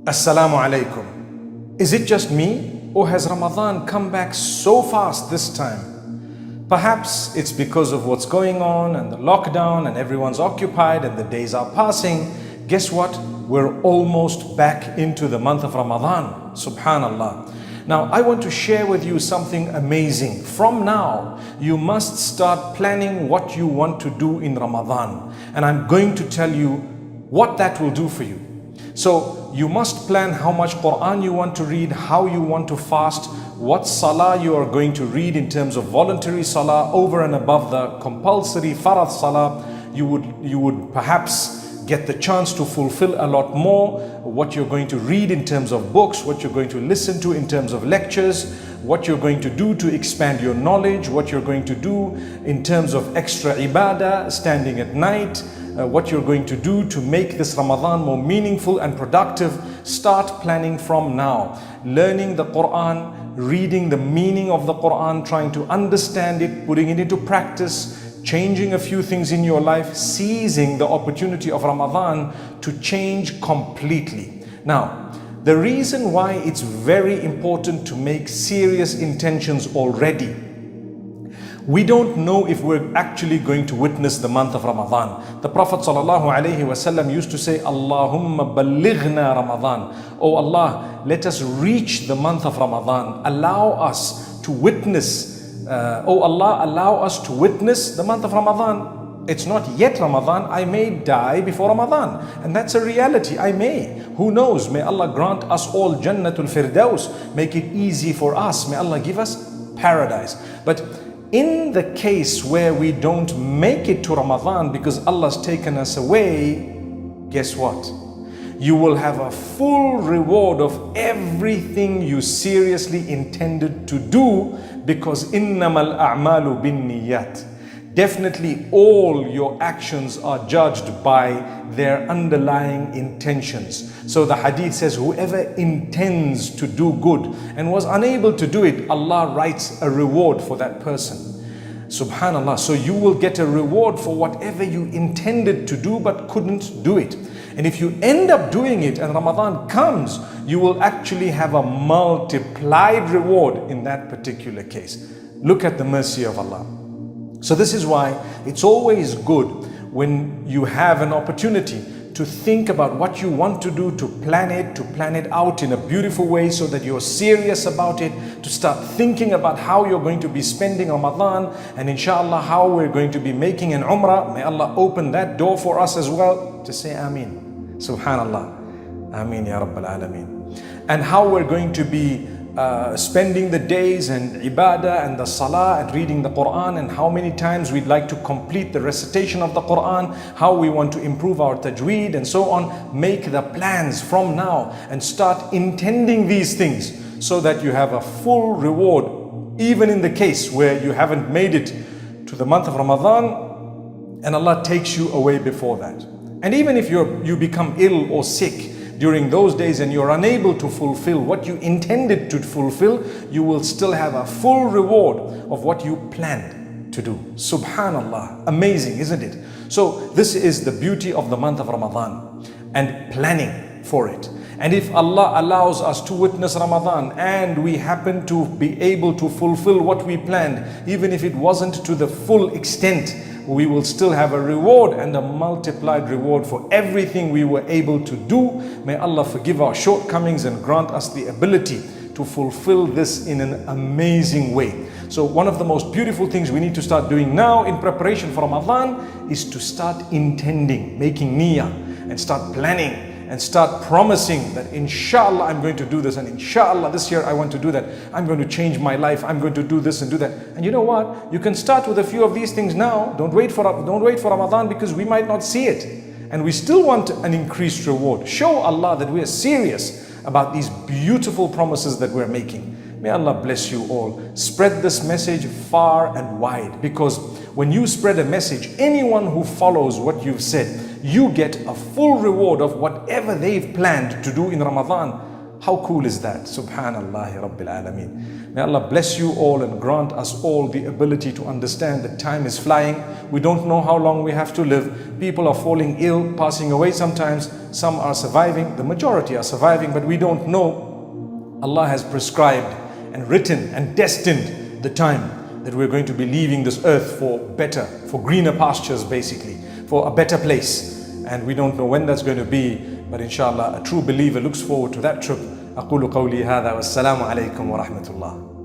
Assalamu alaikum. Is it just me, or has Ramadan come back so fast this time? Perhaps it's because of what's going on and the lockdown and everyone's occupied and the days are passing. Guess what? We're almost back into the month of Ramadan. Subhanallah. Now, I want to share with you something amazing. From now, you must start planning what you want to do in Ramadan. And I'm going to tell you what that will do for you. So you must plan how much Quran you want to read, how you want to fast, what salah you are going to read in terms of voluntary salah over and above the compulsory farad salah. You would perhaps get the chance to fulfill a lot more, what you're going to read in terms of books, what you're going to listen to in terms of lectures, what you're going to do to expand your knowledge, what you're going to do in terms of extra ibadah, standing at night, what you're going to do to make this Ramadan more meaningful and productive. Start planning from now. Learning the Quran, reading the meaning of the Quran, trying to understand it, putting it into practice, changing a few things in your life, seizing the opportunity of Ramadan to change completely. Now, the reason why it's very important to make serious intentions already. We don't know if we're actually going to witness the month of Ramadan. The Prophet ﷺ used to say, Allahumma ballighna Ramadan. Oh Allah, let us reach the month of Ramadan. Allow us to witness. Oh Allah, allow us to witness the month of Ramadan. It's not yet Ramadan. I may die before Ramadan. And that's a reality. I may. Who knows? May Allah grant us all Jannatul Firdaus. Make it easy for us. May Allah give us paradise. But in the case where we don't make it to Ramadan because Allah's taken us away, guess what? You will have a full reward of everything you seriously intended to do, because innamal a'malu bin niyat. Definitely all your actions are judged by their underlying intentions. So the hadith says, whoever intends to do good and was unable to do it, Allah writes a reward for that person. Subhanallah. So you will get a reward for whatever you intended to do but couldn't do it. And if you end up doing it and Ramadan comes, you will actually have a multiplied reward in that particular case. Look at the mercy of Allah. So this is why it's always good when you have an opportunity to think about what you want to do, to plan it out in a beautiful way so that you're serious about it, to start thinking about how you're going to be spending Ramadan, and inshallah how we're going to be making an umrah. May Allah open that door for us as well. To say Ameen. Subhanallah. Ameen Ya Rabbil Alameen. And how we're going to be spending the days and ibadah and the salah and reading the Quran, and how many times we'd like to complete the recitation of the Quran, how we want to improve our tajweed and so on. Make the plans from now and start intending these things so that you have a full reward, even in the case where you haven't made it to the month of Ramadan and Allah takes you away before that. And even if you become ill or sick during those days and you're unable to fulfill what you intended to fulfill, you will still have a full reward of what you planned to do. Subhanallah. Amazing, isn't it? So this is the beauty of the month of Ramadan and planning for it. And if Allah allows us to witness Ramadan and we happen to be able to fulfill what we planned, even if it wasn't to the full extent, we will still have a reward and a multiplied reward for everything we were able to do. May Allah forgive our shortcomings and grant us the ability to fulfill this in an amazing way. So one of the most beautiful things we need to start doing now in preparation for Ramadan is to start intending, making niyyah, and start planning and start promising that inshallah I'm going to do this, and inshallah this year I want to do that. I'm going to change my life. I'm going to do this and do that. And you know what? You can start with a few of these things now. Don't wait for Ramadan, because we might not see it. And we still want an increased reward. Show Allah that we are serious about these beautiful promises that we're making. May Allah bless you all. Spread this message far and wide, because when you spread a message, anyone who follows what you've said, you get a full reward of whatever they've planned to do in Ramadan. How cool is that? Subhanallah Rabbil Alameen. May Allah bless you all and grant us all the ability to understand that time is flying. We don't know how long we have to live. People are falling ill, passing away sometimes. Some are surviving. The majority are surviving, but we don't know. Allah has prescribed and written and destined the time that we're going to be leaving this earth for better, for greener pastures basically, for a better place. And we don't know when that's going to be. But inshallah, a true believer looks forward to that trip. أقول قولي هذا والسلام عليكم ورحمة الله.